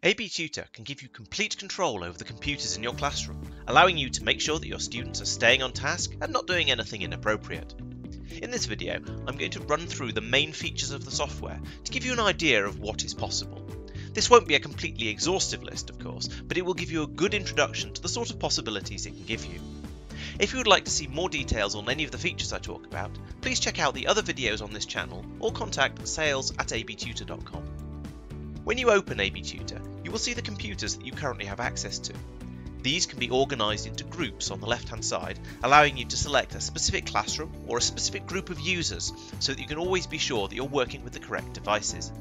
AB Tutor can give you complete control over the computers in your classroom, allowing you to make sure that your students are staying on task and not doing anything inappropriate. In this video, I'm going to run through the main features of the software to give you an idea of what is possible. This won't be a completely exhaustive list, of course, but it will give you a good introduction to the sort of possibilities it can give you. If you would like to see more details on any of the features I talk about, please check out the other videos on this channel or contact sales@abtutor.com. When you open AB Tutor, you will see the computers that you currently have access to. These can be organised into groups on the left-hand side, allowing you to select a specific classroom or a specific group of users so that you can always be sure that you're working with the correct devices.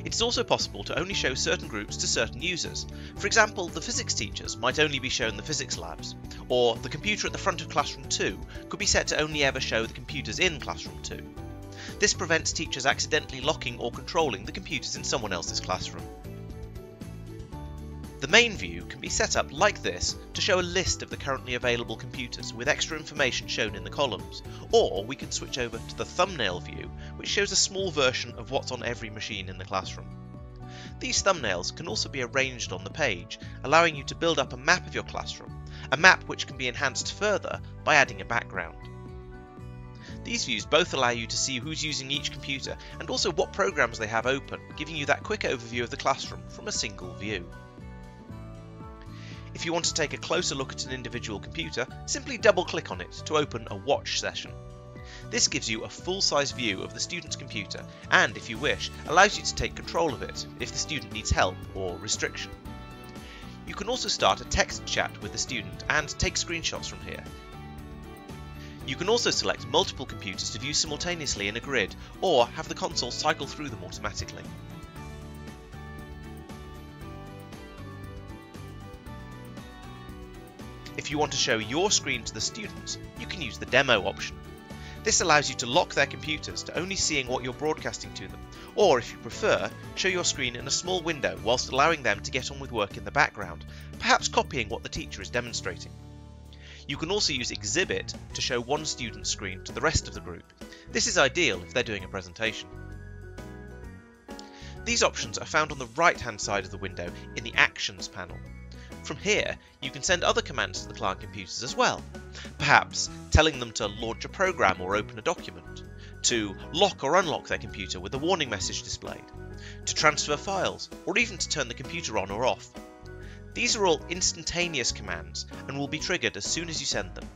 It is also possible to only show certain groups to certain users. For example, the physics teachers might only be shown the physics labs, or the computer at the front of Classroom 2 could be set to only ever show the computers in Classroom 2. This prevents teachers accidentally locking or controlling the computers in someone else's classroom. The main view can be set up like this to show a list of the currently available computers with extra information shown in the columns, or we can switch over to the thumbnail view, which shows a small version of what's on every machine in the classroom. These thumbnails can also be arranged on the page, allowing you to build up a map of your classroom, a map which can be enhanced further by adding a background. These views both allow you to see who's using each computer and also what programs they have open, giving you that quick overview of the classroom from a single view. If you want to take a closer look at an individual computer, simply double-click on it to open a watch session. This gives you a full-size view of the student's computer and, if you wish, allows you to take control of it if the student needs help or restriction. You can also start a text chat with the student and take screenshots from here. You can also select multiple computers to view simultaneously in a grid, or have the console cycle through them automatically. If you want to show your screen to the students, you can use the demo option. This allows you to lock their computers to only seeing what you're broadcasting to them, or if you prefer, show your screen in a small window whilst allowing them to get on with work in the background, perhaps copying what the teacher is demonstrating. You can also use Exhibit to show one student's screen to the rest of the group. This is ideal if they're doing a presentation. These options are found on the right-hand side of the window in the Actions panel. From here, you can send other commands to the client computers as well, perhaps telling them to launch a program or open a document, to lock or unlock their computer with a warning message displayed, to transfer files, or even to turn the computer on or off. These are all instantaneous commands and will be triggered as soon as you send them.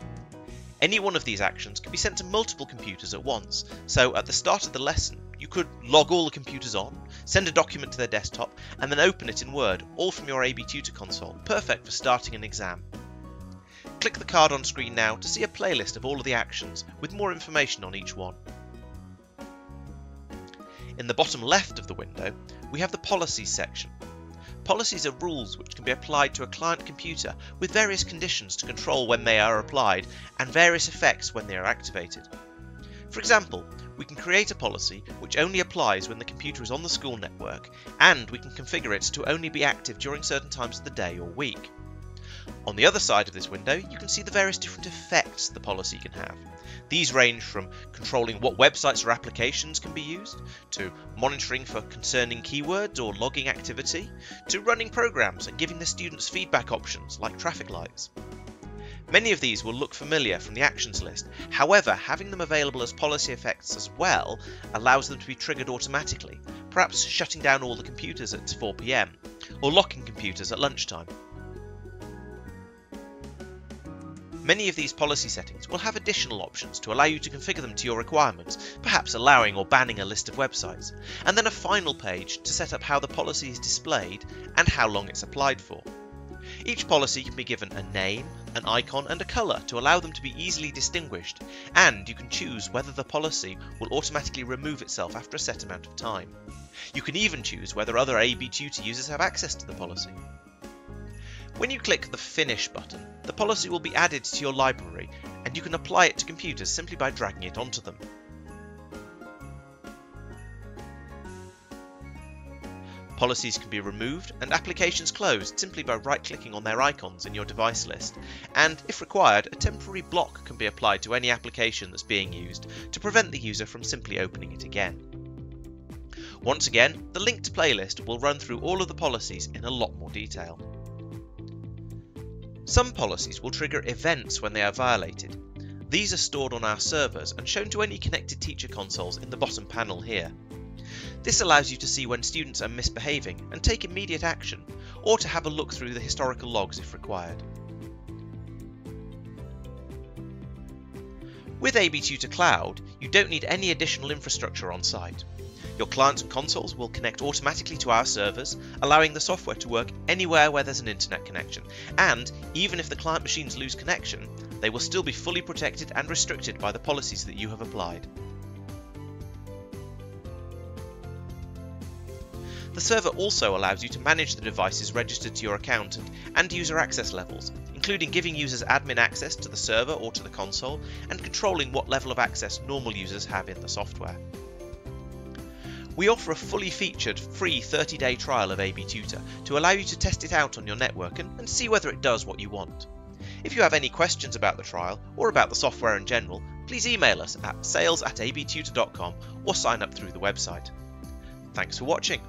Any one of these actions can be sent to multiple computers at once, so at the start of the lesson you could log all the computers on, send a document to their desktop, and then open it in Word, all from your AB Tutor console, perfect for starting an exam. Click the card on screen now to see a playlist of all of the actions, with more information on each one. In the bottom left of the window, we have the Policies section. Policies are rules which can be applied to a client computer with various conditions to control when they are applied and various effects when they are activated. For example, we can create a policy which only applies when the computer is on the school network, and we can configure it to only be active during certain times of the day or week. On the other side of this window, you can see the various different effects the policy can have. These range from controlling what websites or applications can be used, to monitoring for concerning keywords or logging activity, to running programs and giving the students feedback options like traffic lights. Many of these will look familiar from the actions list, however, having them available as policy effects as well allows them to be triggered automatically, perhaps shutting down all the computers at 4 PM, or locking computers at lunchtime. Many of these policy settings will have additional options to allow you to configure them to your requirements, perhaps allowing or banning a list of websites, and then a final page to set up how the policy is displayed and how long it's applied for. Each policy can be given a name, an icon and a colour to allow them to be easily distinguished, and you can choose whether the policy will automatically remove itself after a set amount of time. You can even choose whether other AB Tutor users have access to the policy. When you click the Finish button, the policy will be added to your library and you can apply it to computers simply by dragging it onto them. Policies can be removed and applications closed simply by right-clicking on their icons in your device list, and if required, a temporary block can be applied to any application that's being used to prevent the user from simply opening it again. Once again, the linked playlist will run through all of the policies in a lot more detail. Some policies will trigger events when they are violated. These are stored on our servers and shown to any connected teacher consoles in the bottom panel here. This allows you to see when students are misbehaving and take immediate action, or to have a look through the historical logs if required. With AB Tutor Cloud, you don't need any additional infrastructure on site. Your clients and consoles will connect automatically to our servers, allowing the software to work anywhere where there's an internet connection, and even if the client machines lose connection, they will still be fully protected and restricted by the policies that you have applied. The server also allows you to manage the devices registered to your account and user access levels, including giving users admin access to the server or to the console, and controlling what level of access normal users have in the software. We offer a fully featured free 30-day trial of AB Tutor to allow you to test it out on your network and see whether it does what you want. If you have any questions about the trial or about the software in general, please email us at sales@abtutor.com or sign up through the website. Thanks for watching.